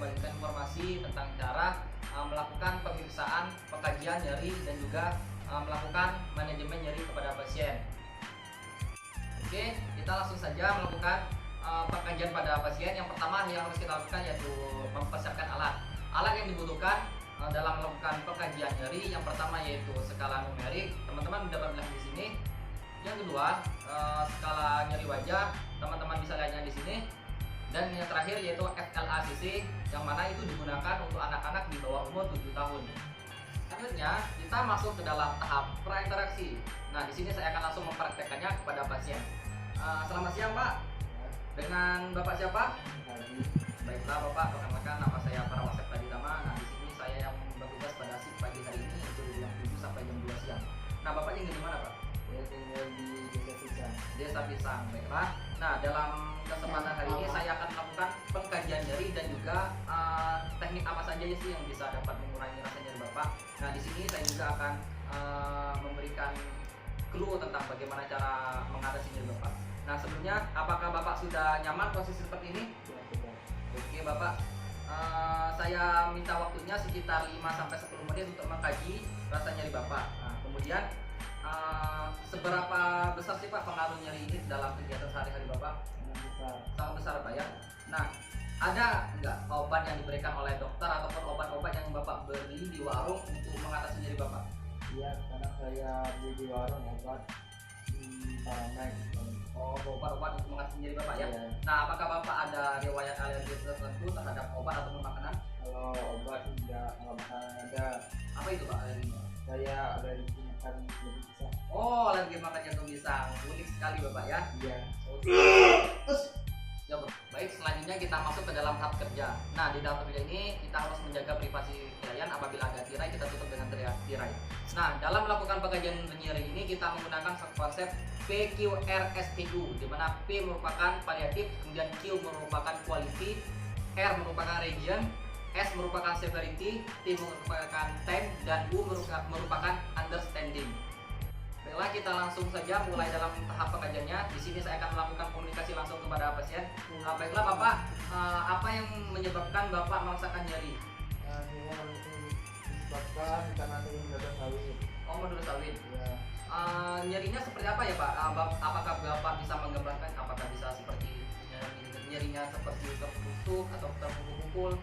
membagikan informasi tentang cara melakukan pemeriksaan pengkajian nyeri dan juga melakukan manajemen nyeri kepada pasien. Oke, kita langsung saja melakukan pengkajian pada pasien. Yang pertama yang harus kita lakukan yaitu mempersiapkan alat. Alat yang dibutuhkan dalam melakukan pengkajian nyeri, yang pertama yaitu skala numerik, teman-teman dapat lihat di sini. Yang kedua, skala nyeri wajah, teman-teman bisa lihatnya di sini. Dan yang terakhir yaitu FLACC, yang mana itu digunakan untuk anak-anak di bawah umur 7 tahun. Selanjutnya kita masuk ke dalam tahap prainteraksi. Nah, di sini saya akan langsung mempraktekkannya kepada pasien. Selamat siang, Pak. Dengan Bapak siapa? Baiklah, Bapak, perkenalkan nama saya Parawasep Taditama. Nah, di sini saya yang bertugas pada shift pagi hari ini, itu dari jam 7 sampai jam 2 siang. Nah, Bapak tinggal di mana, Pak? Saya tinggal di Desa Pisang. Desa Pisang, baiklah. Nah, dalam kesempatan hari ini saya akan melakukan pengkajian nyeri dan juga teknik apa saja sih yang bisa dapat mengurangi rasa nyeri Bapak. Nah, di sini saya juga akan memberikan clue tentang bagaimana cara mengatasi nyeri Bapak. Nah, sebelumnya apakah Bapak sudah nyaman posisi seperti ini? Oke, Bapak. Saya minta waktunya sekitar 5-10 menit untuk mengkaji rasa nyeri Bapak. Nah, kemudian seberapa besar sih Pak pengaruh nyeri ini dalam kegiatan sehari-hari Bapak? Sangat besar Pak ya. Nah, ada nggak obat yang diberikan oleh dokter ataupun obat-obat yang Bapak beli di warung untuk mengatasi nyeri Bapak? Iya, karena saya beli di warung obat Paramed. Oh, obat-obat untuk mengatasi nyeri Bapak ya? Iya. Nah, apakah Bapak ada riwayat alergi tertentu terhadap obat ataupun makanan? Kalau obat nggak bakalan ada. Apa itu Pak alerginya? Saya alergi makan lebih bisa. Oh, alergi makan jantung pisang. Unik sekali Bapak ya. Iya. Ya, baik, selanjutnya kita masuk ke dalam tahap kerja. Nah, di dalam kerja ini kita harus menjaga privasi klien. Apabila ada tirai, kita tutup dengan tirai. Nah, dalam melakukan pengkajian nyeri ini kita menggunakan konsep PQRSTU, di mana P merupakan paliatif, kemudian Q merupakan quality, R merupakan region, S merupakan severity, T merupakan time, dan U merupakan understanding. Baiklah, kita langsung saja mulai dalam tahap pengkajiannya. Di sini saya akan melakukan komunikasi langsung kepada pasien. Baiklah Bapak, apa yang menyebabkan Bapak merasakan nyeri? Ini disebabkan karena saya mendadak sawit. Oh, menurut sawit. Ya. Nyerinya seperti apa ya Pak? Apakah Bapak bisa menggambarkan? Apakah bisa seperti nyerinya seperti tertusuk atau terpukul-pukul?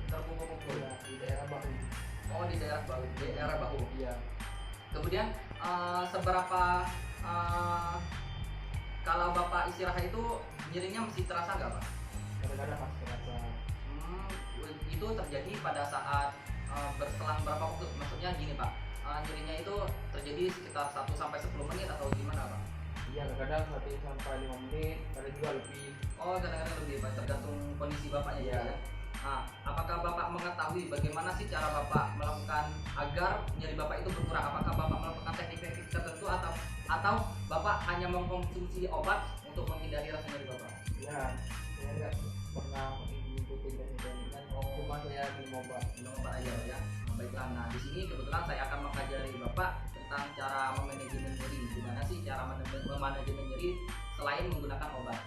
Terpukul-pukul. Ya, di daerah bahu. Oh, di daerah bahu. Di daerah bahu. Iya. Kemudian seberapa kalau Bapak istirahat itu nyerinya masih terasa nggak Pak? Kadang-kadang masih terasa. Itu terjadi pada saat berselang berapa waktu? Maksudnya gini Pak, nyerinya itu terjadi sekitar 1-10 menit atau gimana Pak? Iya, kadang 1-5 menit, kadang juga lebih. Oh, kadang-kadang lebih Pak, tergantung kondisi Bapaknya Iya. juga ya. Nah, apakah Bapak mengetahui bagaimana sih cara Bapak melakukan agar nyeri Bapak itu berkurang? Apakah Bapak melakukan teknik-teknik tertentu atau Bapak hanya mengkonsumsi obat untuk menghindari rasa nyeri Bapak? Ya, saya nggak pernah mengikuti teknik-teknik kan. Cuma saya minum obat. Minum obat aja ya. Nah, baiklah. Nah, di sini kebetulan saya akan mengajari Bapak tentang cara memanajemen nyeri. Gimana sih cara memanajemen nyeri selain menggunakan obat?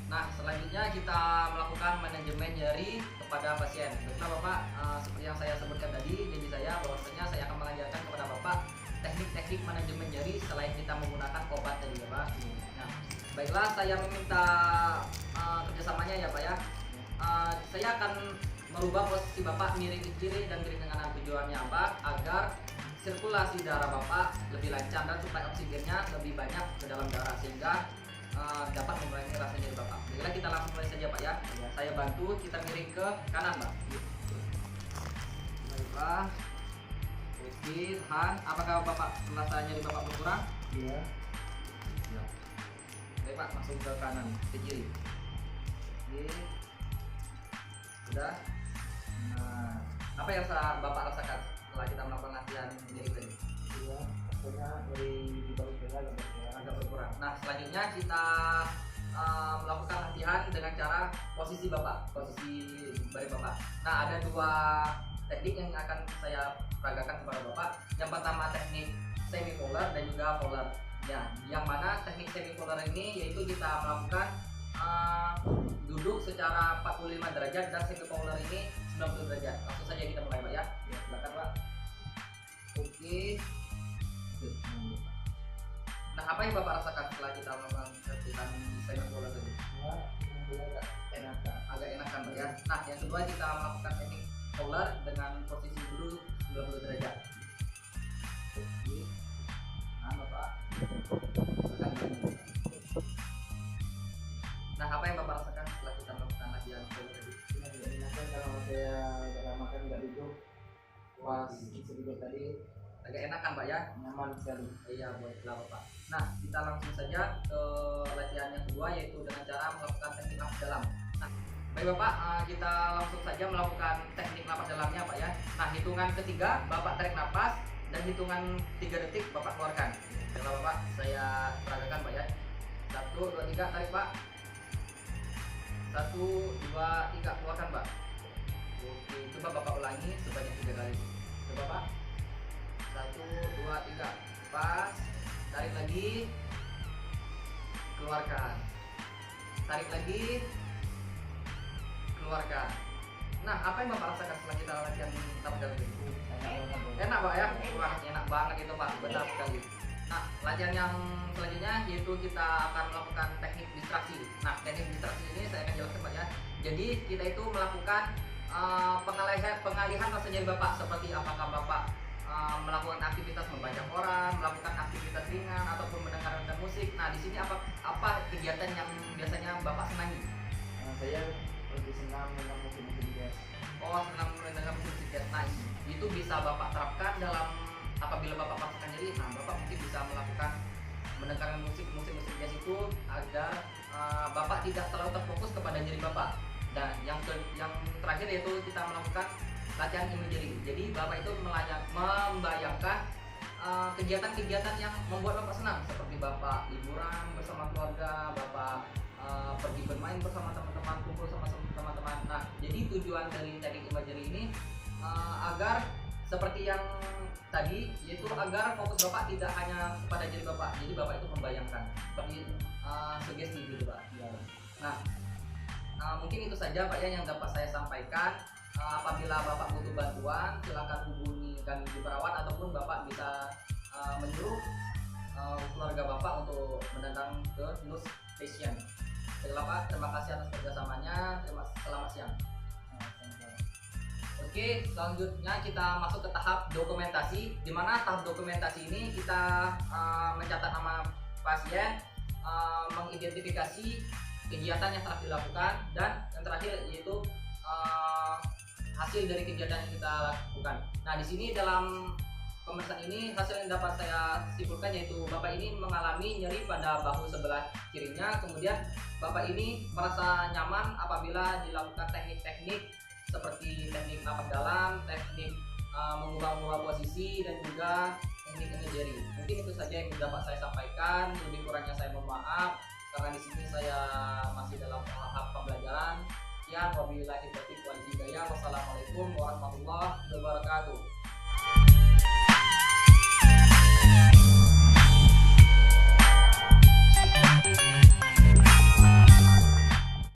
Nah, selanjutnya kita melakukan manajemen nyeri kepada pasien. Baiklah Bapak, seperti yang saya sebutkan tadi, janji saya bahwasanya saya akan mengajarkan kepada Bapak teknik-teknik manajemen nyeri selain kita menggunakan obat tadi ya Pak. Nah, baiklah, saya meminta kerjasamanya ya Pak ya. Saya akan merubah posisi Bapak miring ke kiri dan miring ke kanan. Tujuannya apa? Agar sirkulasi darah Bapak lebih lancar dan suplai oksigennya lebih banyak ke dalam darah sehingga dapat mengurangi rasa nyeri Bapak. Baiklah, kita langsung mulai saja Pak ya. Saya bantu, kita miring ke kanan Pak. Baiklah. Oke, tahan. Apakah Bapak merasa nyeri Bapak berkurang? Iya. Ya. Baik Pak, langsung ke kanan, ke kiri. Oke. Sudah. Nah, apa yang Bapak rasakan setelah kita melakukan latihan nyeri tadi? Iya. Pokoknya dari di bahu saya Agak berkurang. Nah, selanjutnya kita melakukan latihan dengan cara posisi Bapak, posisi badan Bapak. Nah, ada 2 teknik yang akan saya peragakan kepada Bapak. Yang pertama teknik semi polar dan juga polar. Ya, yang mana teknik semi polar ini yaitu kita melakukan duduk duduk secara 45 derajat dan semi fowler ini 90 derajat. Langsung saja kita mulai Pak ya. Silakan Pak. Oke. Nah, apa yang Bapak rasakan setelah kita melakukan latihan semi fowler tadi? Agak enakan Pak ya. Nah, yang kedua kita melakukan teknik fowler dengan posisi duduk 90 derajat. Oke. Nah, Bapak. Nah, apa yang Bapak rasakan setelah kita melakukan latihan fowler tadi? Kalau saya udah lama kan nggak duduk, pas sedikit tadi Agak enakan Pak ya? nyaman sekali. Iya, baiklah Bapak. Nah, kita langsung saja ke latihan yang kedua, yaitu dengan cara melakukan teknik nafas dalam. Nah, baik Bapak, kita langsung saja melakukan teknik nafas dalamnya Pak ya. Nah, hitungan ketiga Bapak tarik nafas dan hitungan 3 detik Bapak keluarkan. Baiklah Bapak, saya peragakan Pak ya. 1, 2, 3, tarik Pak. 1, 2, 3, keluarkan Pak. Oke, coba Bapak ulangi sebanyak 3 kali. Coba Pak. 1, 2, 3, pas, tarik lagi, keluarkan, tarik lagi, keluarkan. Nah, apa yang Bapak rasakan setelah kita latihan nafas dalam ini? Enak Pak ya? Wah, enak banget itu Pak, benar sekali. Nah, latihan yang selanjutnya yaitu kita akan melakukan teknik distraksi. Nah, teknik distraksi ini saya akan jelaskan Pak ya. Jadi kita itu melakukan pengalihan rasa nyeri Bapak, seperti apakah Bapak melakukan aktivitas membaca koran, melakukan aktivitas ringan ataupun mendengarkan musik. Nah, di sini apa kegiatan yang biasanya Bapak senangi? Saya lebih senang dengan musik-musik jazz. Oh, senang mendengar musik jazz. Nah, itu bisa Bapak terapkan dalam apabila Bapak merasakan nyeri. Nah, Bapak mungkin bisa melakukan mendengarkan musik jazz itu agar Bapak tidak terlalu terfokus kepada nyeri Bapak. Dan yang terakhir yaitu kita melakukan latihan imagery. Jadi Bapak itu membayangkan kegiatan-kegiatan yang membuat Bapak senang, seperti Bapak liburan bersama keluarga, Bapak pergi bermain bersama teman-teman, kumpul sama teman-teman. Nah, jadi tujuan dari teknik imagery ini agar seperti yang tadi, yaitu agar fokus Bapak tidak hanya kepada jari Bapak. Jadi Bapak itu membayangkan seperti sugesti gitu Pak. Nah, mungkin itu saja Pak ya yang dapat saya sampaikan. Apabila Bapak butuh bantuan, silakan hubungi kami di perawat ataupun Bapak bisa menyuruh keluarga Bapak untuk mendatang ke Nus Patient. Baiklah Pak, terima kasih atas kerjasamanya. Selamat siang. Oke, selanjutnya kita masuk ke tahap dokumentasi, di mana tahap dokumentasi ini kita mencatat nama pasien, mengidentifikasi kegiatan yang telah dilakukan, dan yang terakhir yaitu hasil dari kegiatan yang kita lakukan. Nah, di sini dalam pemeriksaan ini hasil yang dapat saya simpulkan yaitu Bapak ini mengalami nyeri pada bahu sebelah kirinya, kemudian Bapak ini merasa nyaman apabila dilakukan teknik-teknik seperti teknik nafas dalam, teknik mengubah-ubah posisi, dan juga teknik imagery. Mungkin itu saja yang dapat saya sampaikan. Lebih kurangnya saya mohon maaf karena di sini saya masih dalam tahap pembelajaran. Ya, wabillahi taufiq wal hidayah. Wassalamualaikum warahmatullahi wabarakatuh.